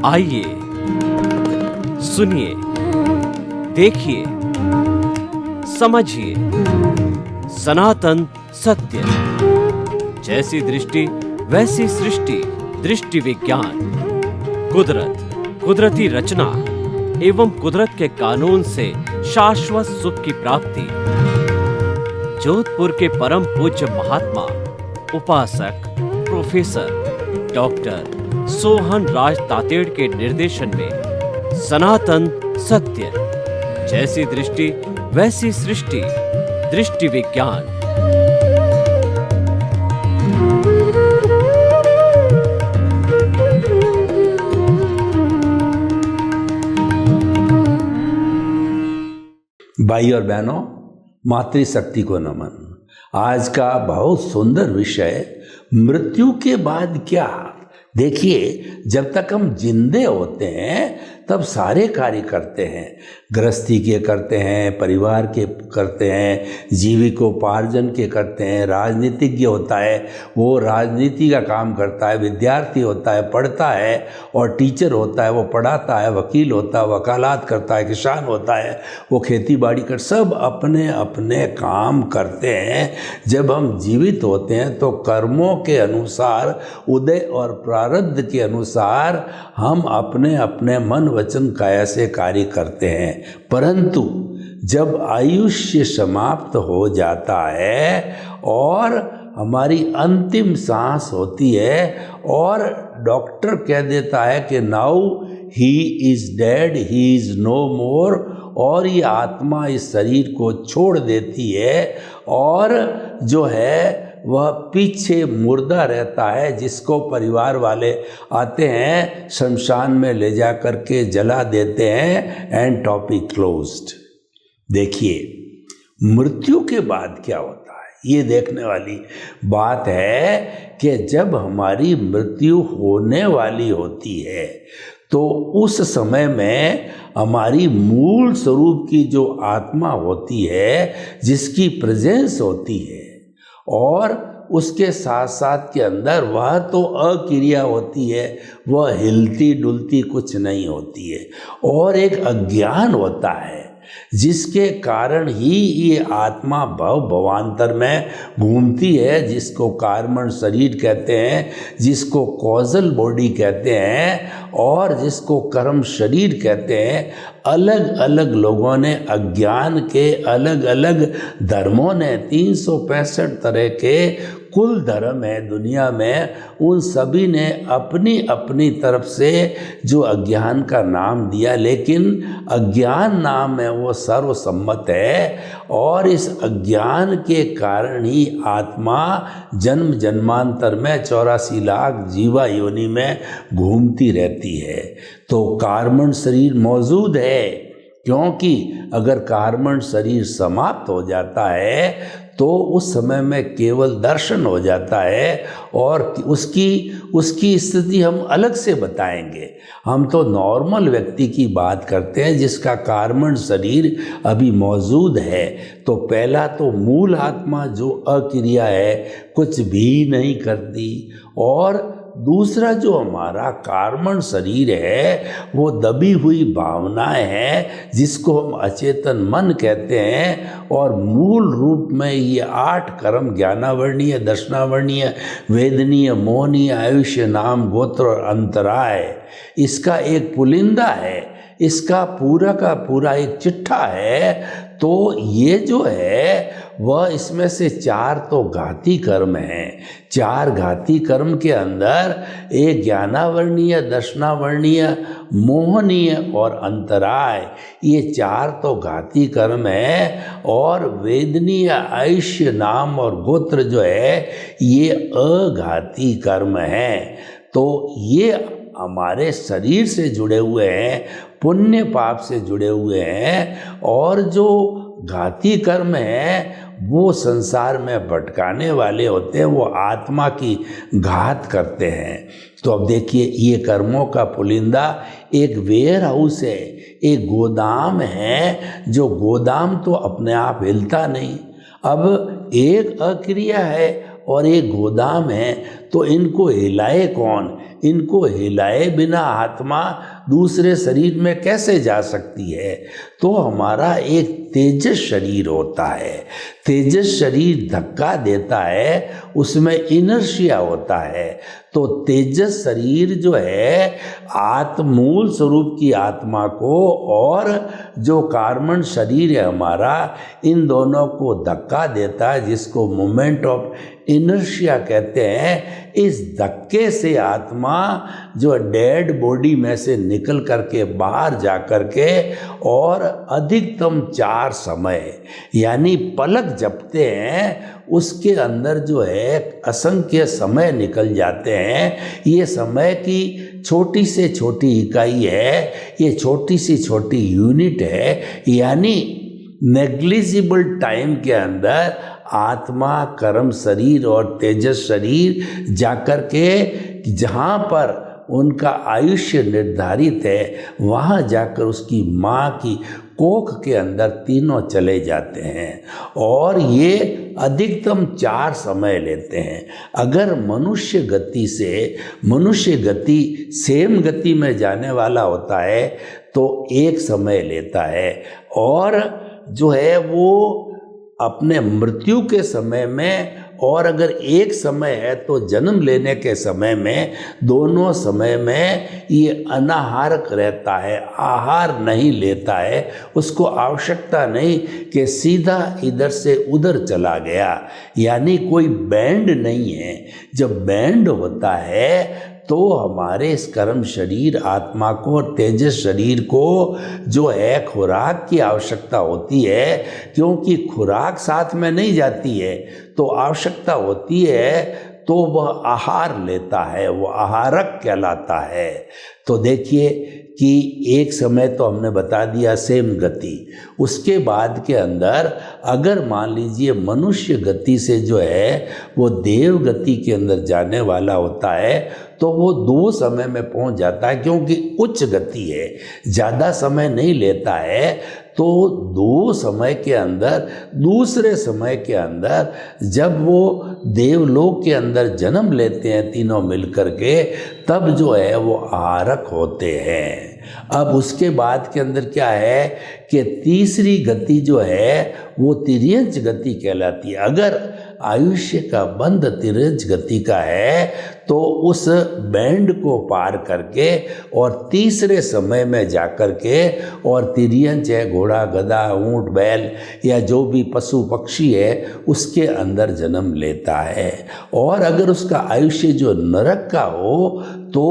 आइए, सुनिए, देखिए, समझिए सनातन सत्य। जैसी दृष्टि वैसी सृष्टि, दृष्टि विज्ञान। कुदरत, कुदरती रचना एवं कुदरत के कानून से शाश्वत सुख की प्राप्ति। जोधपुर के परम पूज्य महात्मा उपासक प्रोफेसर डॉक्टर सोहन राज तातेड़ के निर्देशन में सनातन सत्य। जैसी दृष्टि वैसी सृष्टि, दृष्टि विज्ञान। भाई और बहनों, मातृशक्ति को नमन। आज का बहुत सुंदर विषय, मृत्यु के बाद क्या। देखिए, जब तक हम जिंदे होते हैं तब सारे कार्य करते हैं। गृहस्थी के करते हैं, परिवार के करते हैं, जीविकोपार्जन के करते हैं। राजनीतिज्ञ होता है, वो राजनीति का काम करता है। विद्यार्थी होता है, पढ़ता है। और टीचर होता है, वो पढ़ाता है। वकील होता है, वकालत करता है। किसान होता है, वो खेती बाड़ी कर। सब अपने अपने काम करते हैं। जब हम जीवित होते हैं तो कर्मों के अनुसार, उदय और प्रारब्ध के अनुसार हम अपने अपने मन वचन काया से कार्य करते हैं। परंतु जब आयुष्य समाप्त हो जाता है और हमारी अंतिम सांस होती है और डॉक्टर कह देता है कि now he is dead, he is no more, और ये आत्मा इस शरीर को छोड़ देती है और जो है वह पीछे मुर्दा रहता है, जिसको परिवार वाले आते हैं, शमशान में ले जा कर के जला देते हैं, एंड टॉपिक क्लोज्ड। देखिए, मृत्यु के बाद क्या होता है, ये देखने वाली बात है कि जब हमारी मृत्यु होने वाली होती है तो उस समय में हमारी मूल स्वरूप की जो आत्मा होती है, जिसकी प्रेजेंस होती है, और उसके साथ साथ के अंदर वह तो अक्रिया होती है, वह हिलती डुलती कुछ नहीं होती है, और एक अज्ञान होता है जिसके कारण ही ये आत्मा भव भवांतर में घूमती है, जिसको कार्बन शरीर कहते हैं, जिसको कॉजल बॉडी कहते हैं, और जिसको कर्म शरीर कहते हैं। अलग अलग लोगों ने, अज्ञान के अलग अलग धर्मों ने, 365 तरह के कुल धर्म है दुनिया में, उन सभी ने अपनी अपनी तरफ से जो अज्ञान का नाम दिया, लेकिन अज्ञान नाम है वो सर्वसम्मत है, और इस अज्ञान के कारण ही आत्मा जन्म जन्मांतर में 84 लाख जीवा योनि में घूमती रहती है। तो कार्बन शरीर मौजूद है, क्योंकि अगर कार्बन शरीर समाप्त हो जाता है तो उस समय में केवल दर्शन हो जाता है, और उसकी स्थिति हम अलग से बताएंगे। हम तो नॉर्मल व्यक्ति की बात करते हैं जिसका कार्बन शरीर अभी मौजूद है। तो पहला तो मूल आत्मा जो अक्रिया है, कुछ भी नहीं करती, और दूसरा जो हमारा कार्बन शरीर है वो दबी हुई भावनाएं हैं, जिसको हम अचेतन मन कहते हैं, और मूल रूप में ये 8 कर्म, ज्ञानावर्णीय, दर्शनावर्णीय, वेदनीय, मोहनीय, आयुष्य, नाम, गोत्र और अंतराय, इसका एक पुलिंदा है, इसका पूरा का पूरा एक चिट्ठा है। तो ये जो है वह, इसमें से 4 तो घाती कर्म हैं। 4 घाती कर्म के अंदर एक ज्ञानावर्णीय, दर्शनावर्णीय, मोहनीय और अंतराय, ये 4 तो घाती कर्म है, और वेदनीय, आयुष्य, नाम और गोत्र जो है ये अघाती कर्म है। तो ये हमारे शरीर से जुड़े हुए हैं, पुण्य पाप से जुड़े हुए हैं, और जो घाती कर्म हैं वो संसार में भटकाने वाले होते हैं, वो आत्मा की घात करते हैं। तो अब देखिए, ये कर्मों का पुलिंदा एक वेयर हाउस है, एक गोदाम है, जो गोदाम तो अपने आप हिलता नहीं। अब एक अक्रिया है और एक गोदाम है, तो इनको हिलाए कौन? इनको हिलाए बिना आत्मा दूसरे शरीर में कैसे जा सकती है? तो हमारा एक तेजस शरीर होता है, तेजस शरीर धक्का देता है, उसमें इनर्शिया होता है। तो तेजस शरीर जो है मूल स्वरूप की आत्मा को और जो कार्बन शरीर है हमारा, इन दोनों को धक्का देता है, जिसको मोमेंट ऑफ इनर्शिया कहते हैं। इस धक्के से आत्मा जो डेड बॉडी में से निकल करके बाहर जा करके और अधिकतम 4 समय यानी पलक झपकते हैं, उसके अंदर जो है असंख्य समय निकल जाते हैं। ये समय की छोटी से छोटी इकाई है, ये छोटी सी छोटी यूनिट है, यानी नेग्लिजिबल टाइम के अंदर आत्मा, कर्म शरीर और तेजस शरीर जाकर के जहाँ पर उनका आयुष्य निर्धारित है, वहाँ जाकर उसकी माँ की कोख के अंदर तीनों चले जाते हैं और ये अधिकतम 4 समय लेते हैं। अगर मनुष्य गति सेम गति में जाने वाला होता है तो 1 समय लेता है, और जो है वो अपने मृत्यु के समय में, और अगर 1 समय है तो जन्म लेने के समय में, दोनों समय में ये अनाहारक रहता है, आहार नहीं लेता है। उसको आवश्यकता नहीं कि सीधा इधर से उधर चला गया, यानी कोई बैंड नहीं है। जब बैंड होता है तो हमारे इस कर्म शरीर आत्मा को और तेजस शरीर को जो है खुराक की आवश्यकता होती है, क्योंकि खुराक साथ में नहीं जाती है तो आवश्यकता होती है, तो वह आहार लेता है, वो आहारक कहलाता है। तो देखिए कि 1 समय तो हमने बता दिया सेम गति। उसके बाद के अंदर अगर मान लीजिए मनुष्य गति से जो है वो देव गति के अंदर जाने वाला होता है तो वो 2 समय में पहुंच जाता है, क्योंकि उच्च गति है, ज़्यादा समय नहीं लेता है। तो 2 समय के अंदर, दूसरे समय के अंदर जब वो देवलोक के अंदर जन्म लेते हैं तीनों मिलकर के, तब जो है वो आहारक होते हैं। अब उसके बाद के अंदर क्या है कि तीसरी गति जो है वो तिर्यंच गति कहलाती है। अगर आयुष्य का बंध तिर्यंच गति का है तो उस बैंड को पार करके और तीसरे समय में जाकर के, और तिर्यंच है घोड़ा, गधा, ऊंट, बैल या जो भी पशु पक्षी है उसके अंदर जन्म लेता है। और अगर उसका आयुष्य जो नरक का हो तो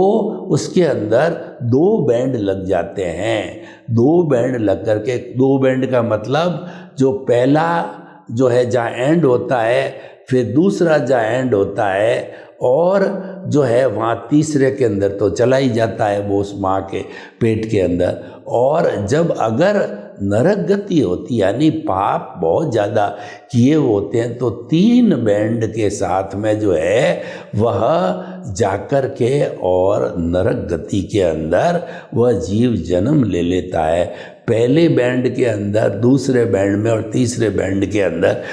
उसके अंदर 2 बैंड लग जाते हैं। 2 बैंड लग करके, 2 बैंड का मतलब जो पहला जो है जहाँ एंड होता है, फिर दूसरा जहाँ एंड होता है, और जो है वहाँ तीसरे के अंदर तो चला ही जाता है वो उस माँ के पेट के अंदर। और जब अगर नरक गति होती यानी पाप बहुत ज़्यादा किए होते हैं तो 3 बैंड के साथ में जो है वह जाकर के और नरक गति के अंदर वह जीव जन्म ले लेता है। पहले बैंड के अंदर, दूसरे बैंड में और तीसरे बैंड के अंदर,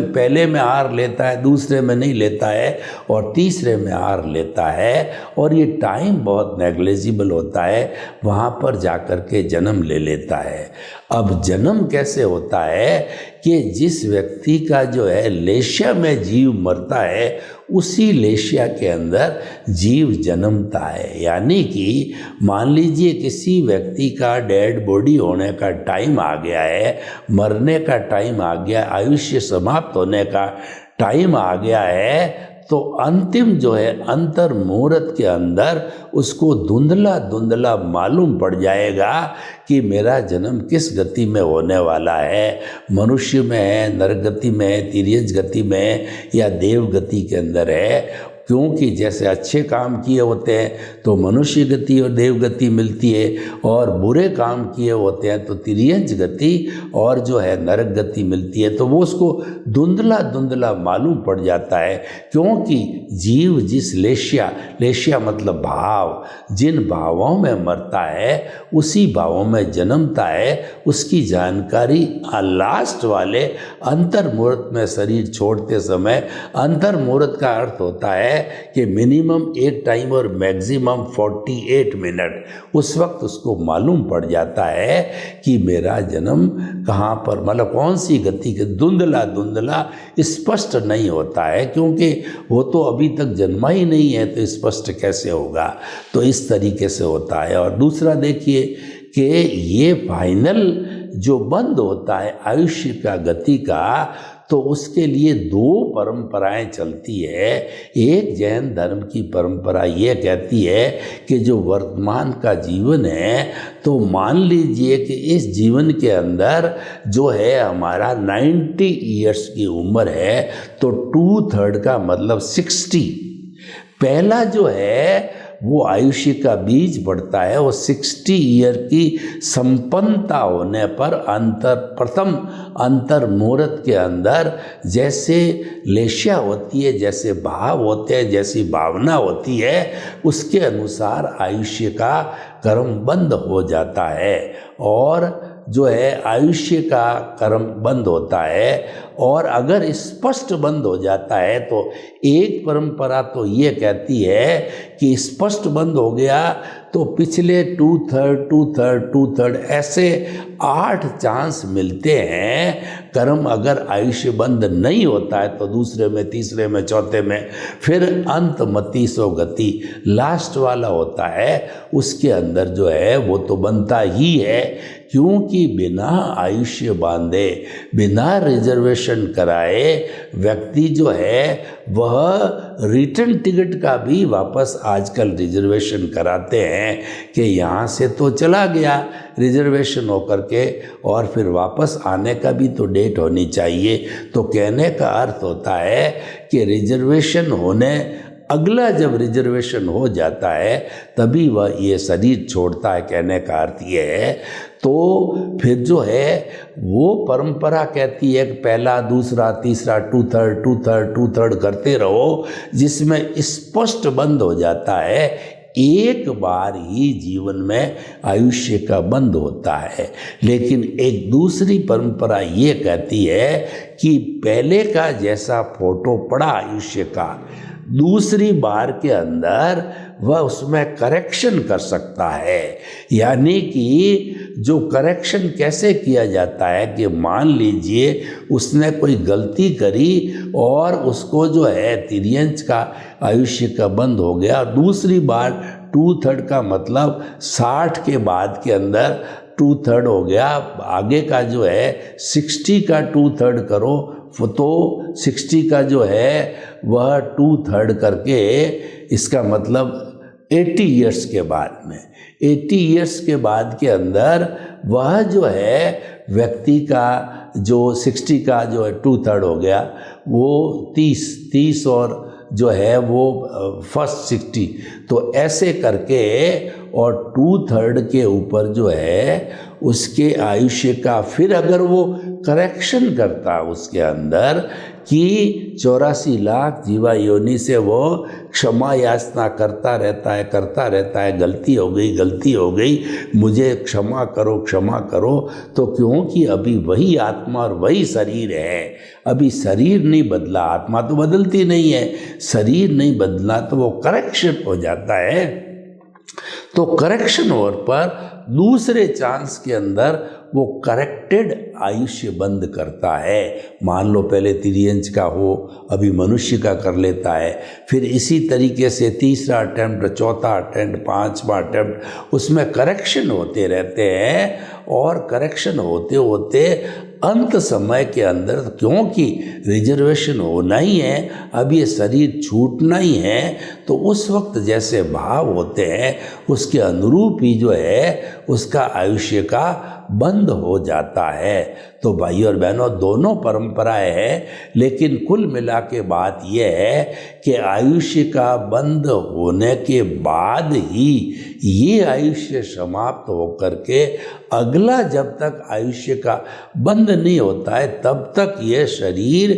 पहले में आहार लेता है, दूसरे में नहीं लेता है, और तीसरे में आहार लेता है। और ये टाइम बहुत नेग्लिजिबल होता है, वहाँ पर जाकर के जन्म ले लेता है। अब जन्म कैसे होता है कि जिस व्यक्ति का जो है लेशिया में जीव मरता है, उसी लेशिया के अंदर जीव जन्मता है। यानी कि मान लीजिए किसी व्यक्ति का डेड बॉडी होने का टाइम आ गया है, मरने का टाइम आ गया, आयुष्य समाप्त होने का टाइम आ गया है, तो अंतिम जो है अंतर मुहूर्त के अंदर उसको धुंधला धुंधला मालूम पड़ जाएगा कि मेरा जन्म किस गति में होने वाला है, मनुष्य में है, नरक गति में है, तिर्यंच गति में है या देव गति के अंदर है। क्योंकि जैसे अच्छे काम किए होते हैं तो मनुष्य गति और देव गति मिलती है, और बुरे काम किए होते हैं तो तिर्यंच गति और जो है नरक गति मिलती है। तो वो उसको धुंधला धुंधला मालूम पड़ जाता है, क्योंकि जीव जिस लेशिया मतलब भाव, जिन भावों में मरता है उसी भावों में जन्मता है उसकी जानकारी लास्ट वाले अंतर मुहूर्त में शरीर छोड़ते समय, अंतर मुहूर्त का अर्थ होता है कि मिनिमम एक टाइम और मैक्सिमम 48 मिनट, उस वक्त उसको मालूम पड़ जाता है कि मेरा जन्म कहाँ पर, मतलब कौन सी गति के, धुंधला धुंधला स्पष्ट नहीं होता है, क्योंकि वो तो अभी तक जन्मा ही नहीं है तो स्पष्ट कैसे होगा। तो इस तरीके से होता है। और दूसरा देखिए कि ये फाइनल जो बंद होता है आयुष्य का गति का, तो उसके लिए दो परंपराएं चलती है। एक जैन धर्म की परंपरा ये कहती है कि जो वर्तमान का जीवन है, तो मान लीजिए कि इस जीवन के अंदर जो है हमारा 90 ईयर्स की उम्र है, तो 2/3 का मतलब 60, पहला जो है वो आयुष्य का बीज पड़ता है, वो 60 ईयर की संपन्नता होने पर प्रथम अंतर मुहूर्त के अंदर जैसे लेशा होती है, जैसे भाव होते हैं, जैसी भावना होती है, उसके अनुसार आयुष्य का कर्म बंद हो जाता है। और जो है आयुष्य का कर्म बंद होता है। और अगर स्पष्ट बंद हो जाता है तो एक परंपरा तो ये कहती है कि स्पष्ट बंद हो गया तो पिछले 2/3 ऐसे 8 चांस मिलते हैं। कर्म अगर आयुष्य बंद नहीं होता है तो दूसरे में, तीसरे में, चौथे में, फिर अंत मति सो गति लास्ट वाला होता है, उसके अंदर जो है वो तो बनता ही है, क्योंकि बिना आयुष्य बांधे, बिना रिजर्वेशन कराए व्यक्ति जो है वह रिटर्न टिकट का भी वापस आजकल रिजर्वेशन कराते हैं कि यहाँ से तो चला गया रिजर्वेशन होकर के, और फिर वापस आने का भी तो डेट होनी चाहिए। तो कहने का अर्थ होता है कि रिजर्वेशन होने, अगला जब रिजर्वेशन हो जाता है तभी वह ये शरीर छोड़ता है, कहने का अर्थ ये है। तो फिर जो है वो परंपरा कहती है कि पहला, दूसरा, तीसरा, 2/3 करते रहो, जिसमें स्पष्ट बंद हो जाता है। एक बार ही जीवन में आयुष्य का बंद होता है। लेकिन एक दूसरी परंपरा ये कहती है कि पहले का जैसा फोटो पड़ा आयुष्य का, दूसरी बार के अंदर वह उसमें करेक्शन कर सकता है। यानी कि जो करेक्शन कैसे किया जाता है कि मान लीजिए उसने कोई गलती करी और उसको जो है 3 का आयुष्य का बंद हो गया, दूसरी बार 2/3 का मतलब 60 के बाद के अंदर 2/3 हो गया, आगे का जो है 60 का 2/3 करो तो 60 का जो है वह 2/3 करके, इसका मतलब 80 ईयर्स के बाद में, 80 ईयर्स के बाद के अंदर वह जो है व्यक्ति का जो 60 का जो है 2/3 हो गया, वो 30 और जो है वो फर्स्ट 60, तो ऐसे करके और 2/3 के ऊपर जो है उसके आयुष्य का, फिर अगर वो करेक्शन करता उसके अंदर कि 84 लाख जीवा योनि से वो क्षमा याचना करता रहता है, गलती हो गई, मुझे क्षमा करो, तो क्योंकि अभी वही आत्मा और वही शरीर है, अभी शरीर नहीं बदला, आत्मा तो बदलती नहीं है, शरीर नहीं बदला, तो वो करेक्शन हो जाता है। तो करेक्शन होने पर दूसरे चांस के अंदर वो करेक्टेड आयुष्य बंद करता है। मान लो पहले 3 का हो, अभी मनुष्य का कर लेता है, फिर इसी तरीके से तीसरा अटेम्प्ट, चौथा अटेम्प्ट, 5वां अटेम्प्ट, उसमें करेक्शन होते रहते हैं। और करेक्शन होते होते अंत समय के अंदर, क्योंकि रिजर्वेशन होना ही है, अब ये शरीर छूटना ही है, तो उस वक्त जैसे भाव होते हैं उसके अनुरूप ही जो है उसका आयुष्य का बंद हो जाता है। तो भाई और बहनों, दोनों परंपराएं हैं, लेकिन कुल मिला के बात यह है कि आयुष्य का बंद होने के बाद ही ये आयुष्य समाप्त होकर के अगला जब तक आयुष्य का बंद नहीं होता है तब तक ये शरीर,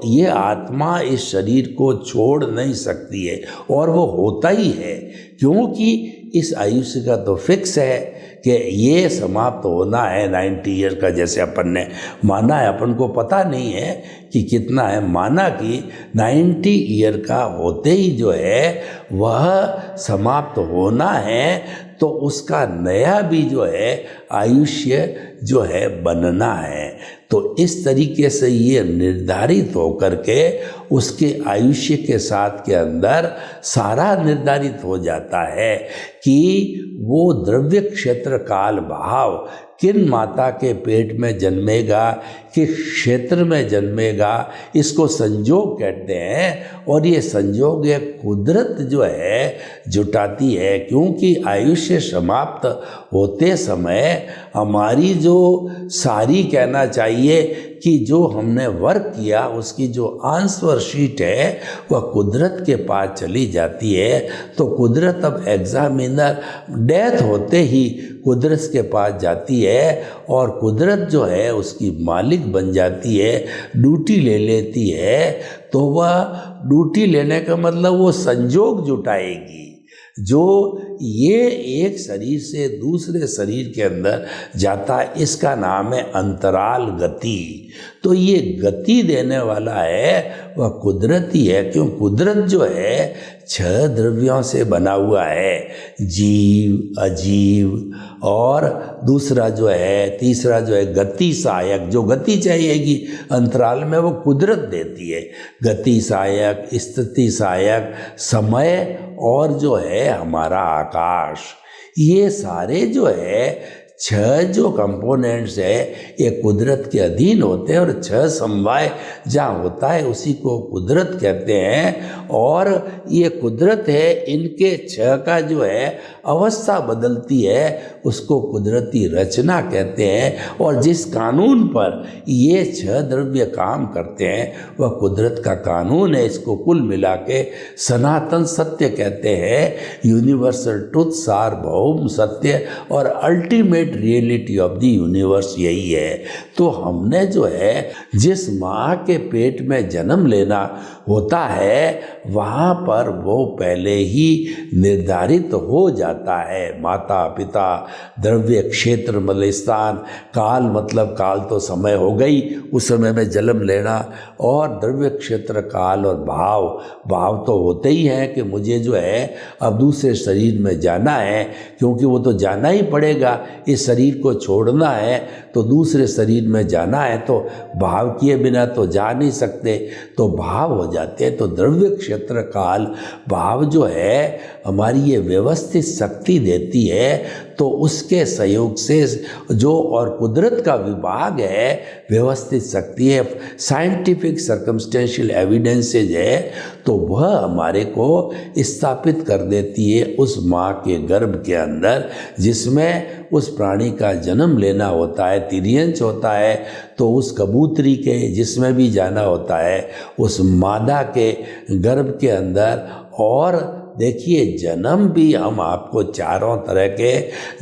ये आत्मा इस शरीर को छोड़ नहीं सकती है, और वो होता ही है, क्योंकि इस आयुष्य का तो फिक्स है कि ये समाप्त होना है 90 ईयर का, जैसे अपन ने माना है, अपन को पता नहीं है कि कितना है, माना कि 90 ईयर का होते ही जो है वह समाप्त होना है, तो उसका नया भी जो है आयुष्य जो है बनना है। तो इस तरीके से ये निर्धारित होकर के उसके आयुष्य के साथ के अंदर सारा निर्धारित हो जाता है कि वो द्रव्य क्षेत्र काल भाव किन माता के पेट में जन्मेगा, किस क्षेत्र में जन्मेगा, इसको संयोग कहते हैं। और ये संयोग एक कुदरत जो है जुटाती है, क्योंकि आयुष्य समाप्त होते समय हमारी जो सारी कहना चाहिए कि जो हमने वर्क किया उसकी जो आंसर शीट है वह कुदरत के पास चली जाती है। तो कुदरत अब एग्जामिनर डेथ होते ही कुदरत के पास जाती है और कुदरत जो है उसकी मालिक बन जाती है, ड्यूटी ले लेती है। तो वह ड्यूटी लेने का मतलब वो संजोग जुटाएगी जो ये एक शरीर से दूसरे शरीर के अंदर जाता है, इसका नाम है अंतराल गति। तो ये गति देने वाला है वह कुदरत ही है, क्यों कुदरत जो है 6 द्रव्यों से बना हुआ है, जीव, अजीव और दूसरा जो है, तीसरा जो है गति सहायक। जो गति चाहिएगी अंतराल में वो कुदरत देती है, गति सहायक, स्थिति सहायक, समय और जो है हमारा आकाश। ये सारे जो है 6 जो कंपोनेंट्स है ये कुदरत के अधीन होते हैं, और 6 समवाय जहाँ होता है उसी को कुदरत कहते हैं। और ये कुदरत है, इनके 6 का जो है अवस्था बदलती है उसको कुदरती रचना कहते हैं। और जिस कानून पर ये 6 द्रव्य काम करते हैं वह कुदरत का कानून है। इसको कुल मिला के सनातन सत्य कहते हैं, यूनिवर्सल ट्रुथ, सार्वभौम सत्य और ultimate reality of the universe यही है। तो हमने जो है जिस माँ के पेट में जन्म लेना होता है वहाँ पर वो पहले ही निर्धारित हो जाता है। माता पिता, द्रव्य क्षेत्र मतलब स्थान, काल मतलब काल तो समय हो गई, उस समय में जन्म लेना, और द्रव्य क्षेत्र काल और भाव, भाव तो होते ही हैं कि मुझे जो है अब दूसरे शरीर में जाना है, क्योंकि वो तो जाना ही पड़ेगा, इस शरीर को छोड़ना है तो दूसरे शरीर में जाना है, तो भाव किए बिना तो जा नहीं सकते, तो भाव हो जाते हैं। तो द्रव्य क्षेत्र काल भाव जो है हमारी ये व्यवस्थित शक्ति देती है। तो उसके सहयोग से जो और कुदरत का विभाग है व्यवस्थित शक्ति है, साइंटिफिक सर्कमस्टेंशियल एविडेंसेज है, तो वह हमारे को स्थापित कर देती है उस माँ के गर्भ के अंदर, जिसमें उस प्राणी का जन्म लेना होता है, तिर्यंच होता है। तो उस कबूतरी के जिसमें भी जाना होता है उस मादा के गर्भ के अंदर। और देखिए जन्म भी हम आपको चारों तरह के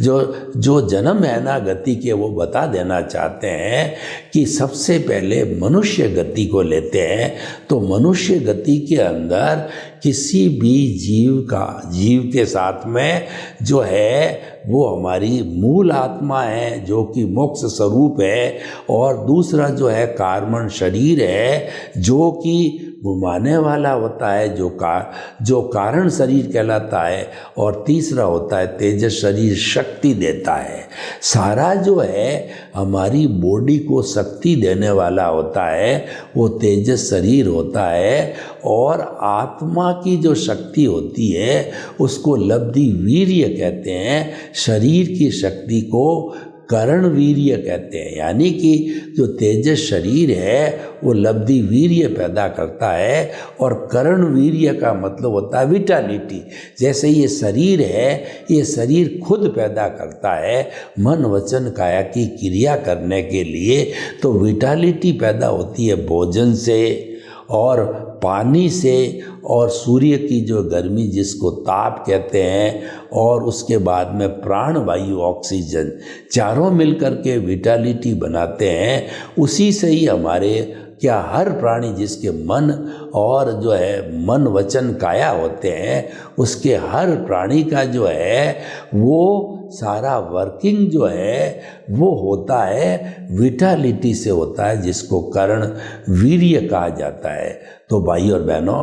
जो जन्म है ना गति के वो बता देना चाहते हैं कि सबसे पहले मनुष्य गति को लेते हैं। तो मनुष्य गति के अंदर किसी भी जीव के साथ में जो है वो हमारी मूल आत्मा है जो कि मोक्ष स्वरूप है, और दूसरा जो है कार्बन शरीर है जो कि घुमाने वाला होता है, जो कारण शरीर कहलाता है, और तीसरा होता है तेजस शरीर, शक्ति देता है। सारा जो है हमारी बॉडी को शक्ति देने वाला होता है वो तेजस शरीर होता है, और आत्मा की जो शक्ति होती है उसको लब्धि वीर्य कहते हैं। शरीर की शक्ति को करण वीर्य कहते हैं, यानी कि जो तेजस शरीर है वो लब्धि वीर्य पैदा करता है, और करण वीर्य का मतलब होता है विटालिटी। जैसे ये शरीर है ये शरीर खुद पैदा करता है मन वचन काया की क्रिया करने के लिए, तो विटालिटी पैदा होती है भोजन से और पानी से और सूर्य की जो गर्मी जिसको ताप कहते हैं, और उसके बाद में प्राण वायु ऑक्सीजन, चारों मिलकर के विटालिटी बनाते हैं। उसी से ही हमारे क्या हर प्राणी जिसके मन और जो है मन वचन काया होते हैं उसके हर प्राणी का जो है वो सारा वर्किंग जो है वो होता है विटालिटी से होता है, जिसको कर्ण वीर्य कहा जाता है। तो भाई और बहनों,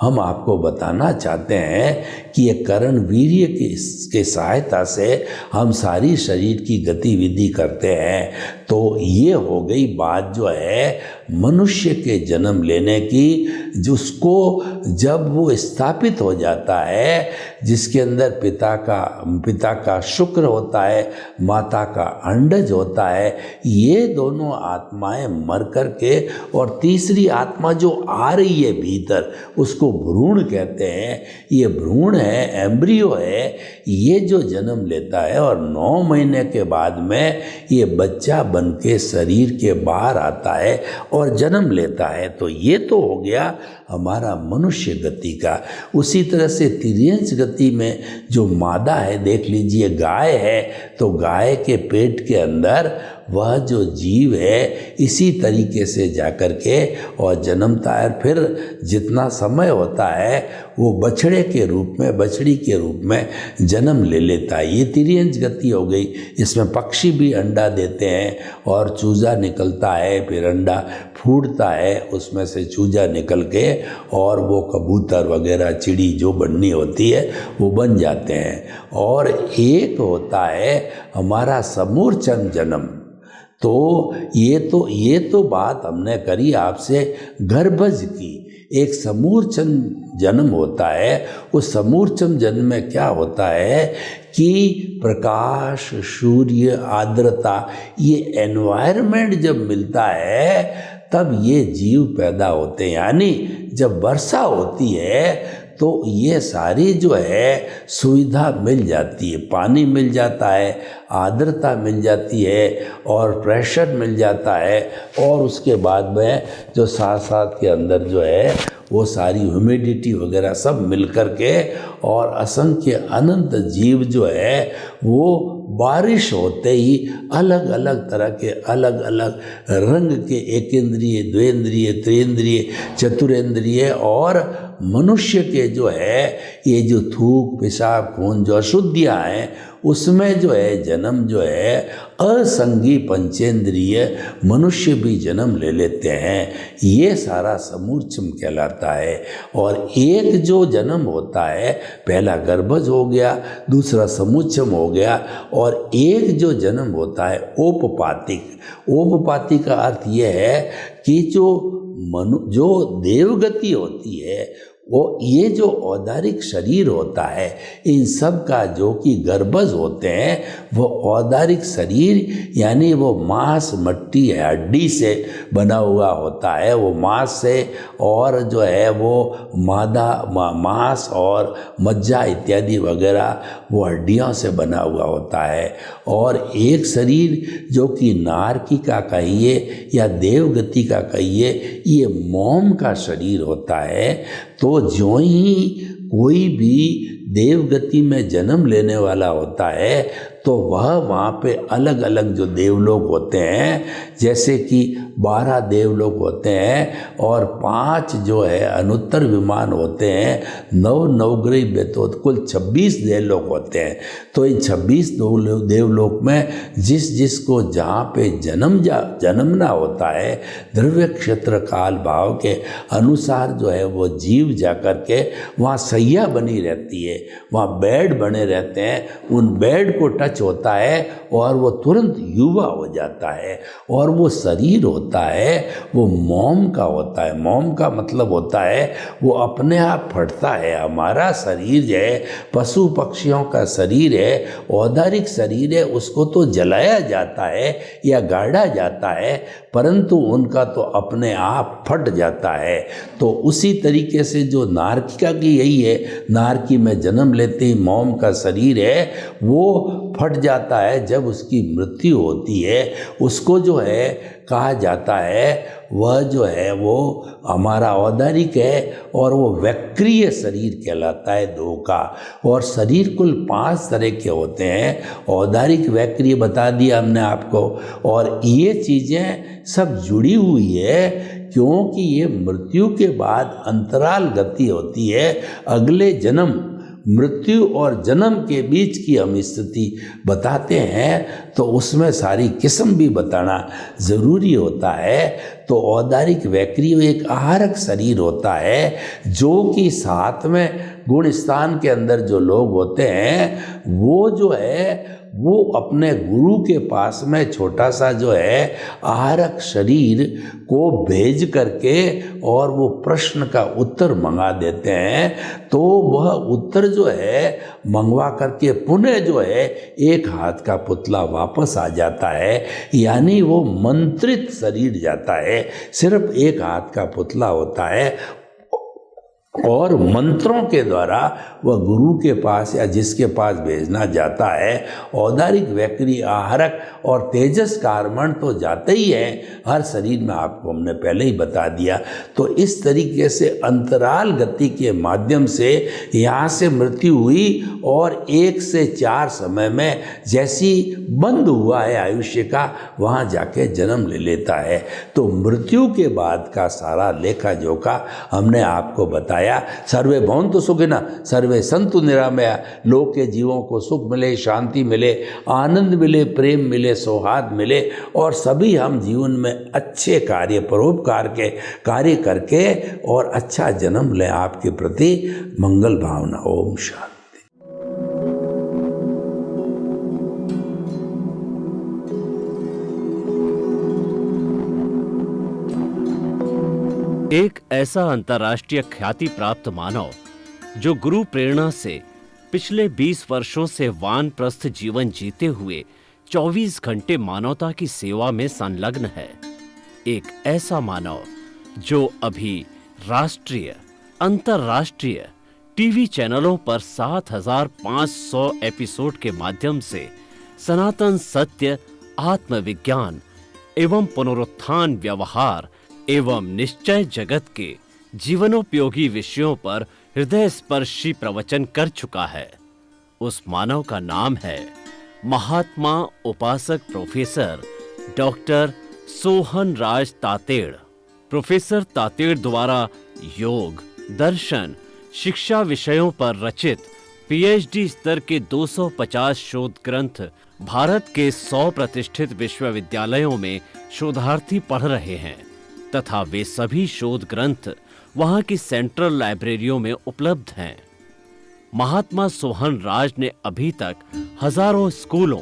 हम आपको बताना चाहते हैं कि ये कर्ण वीर्य के सहायता से हम सारी शरीर की गतिविधि करते हैं। तो ये हो गई बात जो है मनुष्य के जन्म लेने की, जिसको जब वो स्थापित हो जाता है, जिसके अंदर पिता का शुक्र होता है, माता का अंडज होता है, ये दोनों आत्माएं मर करके, और तीसरी आत्मा जो आ रही है भीतर, उसको भ्रूण कहते हैं। ये भ्रूण है, एम्ब्रियो है, ये जो जन्म लेता है और 9 महीने के बाद में ये बच्चा बन के शरीर के बाहर आता है और जन्म लेता है। तो ये तो हो गया हमारा मनुष्य गति का। उसी तरह से तिर्यंच गति में जो मादा है, देख लीजिए गाय है, तो गाय के पेट के अंदर वह जो जीव है इसी तरीके से जाकर के और जन्मता है। फिर जितना समय होता है वो बछड़े के रूप में, बछड़ी के रूप में जन्म ले लेता है। ये तिर्यंच गति हो गई। इसमें पक्षी भी अंडा देते हैं और चूजा निकलता है, फिर अंडा फूटता है, उसमें से चूजा निकल के और वो कबूतर वगैरह, चिड़ी जो बननी होती है वो बन जाते हैं। और एक होता है हमारा समूर्छन जन्म। तो ये तो बात हमने करी आपसे गर्भज की। एक समूर्छन जन्म होता है। उस समूर्छन जन्म में क्या होता है कि प्रकाश, सूर्य, आर्द्रता, ये एनवायरनमेंट जब मिलता है तब ये जीव पैदा होते हैं। यानी जब वर्षा होती है तो ये सारी जो है सुविधा मिल जाती है, पानी मिल जाता है, आर्द्रता मिल जाती है और प्रेशर मिल जाता है, और उसके बाद में जो साथ के अंदर जो है वो सारी ह्यूमिडिटी वगैरह सब मिल कर के, और असंख्य अनंत जीव जो है वो बारिश होते ही अलग अलग तरह के अलग अलग रंग के, एक इंद्रिय, द्वेंद्रिय, त्रिंद्रिय, चतुरेंद्रिय और मनुष्य के जो है ये जो थूक, पेशाब, खून जो अशुद्धियाँ हैं उसमें जो है जन्म जो है असंगी पंचेंद्रिय मनुष्य भी जन्म ले लेते हैं। ये सारा समूर्छन कहलाता है। और एक जो जन्म होता है, पहला गर्भज हो गया, दूसरा समूर्छन हो गया, और एक जो जन्म होता है ओपपातिक। ओपपातिक का अर्थ ये है कि जो देवगति होती है, वो ये जो औदारिक शरीर होता है, इन सब का जो कि गर्भज होते हैं, वो औदारिक शरीर यानी वो मांस, मट्टी, हड्डी से बना हुआ होता है। वो मांस से और जो है वो मांस और मज्जा इत्यादि वगैरह वो हड्डियों से बना हुआ होता है। और एक शरीर जो कि नारकी का कहिए या देवगति का कहिए, ये मोम का शरीर होता है। तो ज्यों ही कोई भी देवगति में जन्म लेने वाला होता है तो वह वहाँ पे अलग अलग जो देवलोक होते हैं, जैसे कि 12 देवलोक होते हैं और 5 जो है अनुत्तर विमान होते हैं, 9 नवग्रही बेतोत, कुल 26 देवलोक होते हैं। तो इन 26 देवलोक में जिसको जहाँ पे जन्मना होता है, द्रव्य क्षेत्र काल भाव के अनुसार जो है वो जीव जा कर के वहाँ सैया बनी रहती है, वहाँ बेड बने रहते हैं। उन बेड को टच होता है और वो तुरंत युवा हो जाता है। और वो शरीर होता है वो मोम का होता है। मोम का मतलब होता है वो अपने आप फटता है। हमारा शरीर जो है पशु पक्षियों का शरीर है, औदारिक शरीर है, उसको तो जलाया जाता है या गाड़ा जाता है, परंतु उनका तो अपने आप फट जाता है। तो उसी तरीके से जो नारकिका की यही है, नारकी में जन्म लेते ही मोम का शरीर है वो फट जाता है। जब उसकी मृत्यु होती है उसको जो है कहा जाता है वह जो है वो हमारा औदारिक है और वो वैक्रिय शरीर कहलाता है 2 का। और शरीर कुल 5 तरह के होते हैं, औदारिक, वैक्रिय बता दिया हमने आपको। और ये चीज़ें सब जुड़ी हुई है क्योंकि ये मृत्यु के बाद अंतराल गति होती है। अगले जन्म मृत्यु और जन्म के बीच की हम स्थिति बताते हैं तो उसमें सारी किस्म भी बताना ज़रूरी होता है। तो औदारिक वैक्रिय एक आहारक शरीर होता है, जो कि साथ में गुण स्थान के अंदर जो लोग होते हैं वो जो है वो अपने गुरु के पास में छोटा सा जो है आहारक शरीर को भेज करके और वो प्रश्न का उत्तर मंगा देते हैं। तो वह उत्तर जो है मंगवा करके पुनः जो है एक हाथ का पुतला वापस आ जाता है, यानी वो मंत्रित शरीर जाता है। सिर्फ एक हाथ का पुतला होता है और मंत्रों के द्वारा वह गुरु के पास या जिसके पास भेजना जाता है। औदारिक वैक्रिय आहारक और तेजस कारमण तो जाते ही हैं हर शरीर में, आपको हमने पहले ही बता दिया। तो इस तरीके से अंतराल गति के माध्यम से यहाँ से मृत्यु हुई और 1 से 4 समय में जैसी बंद हुआ है आयुष्य का, वहाँ जाके जन्म ले लेता है। तो मृत्यु के बाद का सारा लेखा जोखा हमने आपको बताया। सर्वे भवन्तु सुखिनः सर्वे सन्तु निरामया। लोक के जीवों को सुख मिले, शांति मिले, आनंद मिले, प्रेम मिले, सौहार्द मिले और सभी हम जीवन में अच्छे कार्य, परोपकार के कार्य करके और अच्छा जन्म लें। आपके प्रति मंगल भावना। ओम शांति। एक ऐसा अंतर्राष्ट्रीय ख्याति प्राप्त मानव जो गुरु प्रेरणा से पिछले 20 वर्षों से वानप्रस्थ जीवन जीते हुए 24 घंटे मानवता की सेवा में संलग्न है। एक ऐसा मानव जो अभी राष्ट्रीय, अंतर्राष्ट्रीय टीवी चैनलों पर 7,500 एपिसोड के माध्यम से सनातन सत्य, आत्मविज्ञान एवं पुनरुत्थान व्यवहार एवं निश्चय जगत के जीवनोपयोगी विषयों पर हृदय स्पर्शी प्रवचन कर चुका है। उस मानव का नाम है महात्मा उपासक प्रोफेसर डॉक्टर सोहन राज तातेड़। प्रोफेसर तातेड़ द्वारा योग, दर्शन, शिक्षा विषयों पर रचित पीएचडी स्तर के 250 शोध ग्रंथ भारत के 100 प्रतिष्ठित विश्वविद्यालयों में शोधार्थी पढ़ रहे हैं तथा वे सभी शोध ग्रंथ वहां की सेंट्रल लाइब्रेरियों में उपलब्ध हैं। महात्मा सोहन राज ने अभी तक हजारों स्कूलों,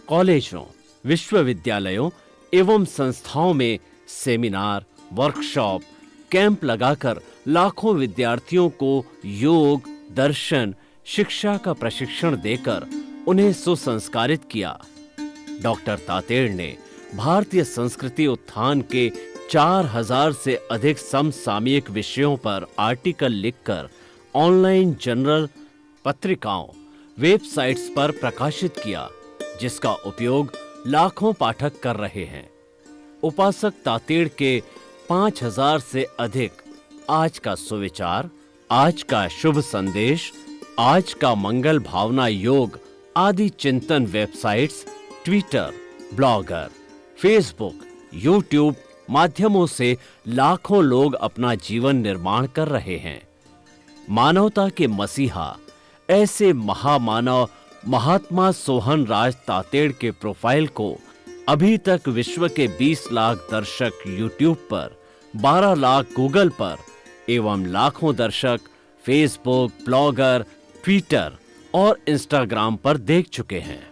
कॉलेजों, विश्वविद्यालयों एवं संस्थाओं में सेमिनार, वर्कशॉप, कैंप लगाकर लाखों विद्यार्थियों को योग, दर्शन, शिक्षा का प्रशिक्षण देकर उन्हें सुसंस्कारित किया। डॉक्टर तातेड़ ने भारतीय संस्कृति उत्थान के 4000 से अधिक समसामयिक विषयों पर आर्टिकल लिखकर ऑनलाइन जर्नल, पत्रिकाओं, वेबसाइट्स पर प्रकाशित किया, जिसका उपयोग लाखों पाठक कर रहे हैं। उपासक तातेड़ के 5000 से अधिक आज का सुविचार, आज का शुभ संदेश, आज का मंगल भावना योग आदि चिंतन websites, Twitter, blogger, Facebook, YouTube माध्यमों से लाखों लोग अपना जीवन निर्माण कर रहे हैं। मानवता के मसीहा ऐसे महामानव महात्मा सोहन राज तातेड़ के प्रोफाइल को अभी तक विश्व के 20 लाख दर्शक यूट्यूब पर, 12 लाख गूगल पर एवं लाखों दर्शक फेसबुक, ब्लॉगर, ट्विटर और इंस्टाग्राम पर देख चुके हैं।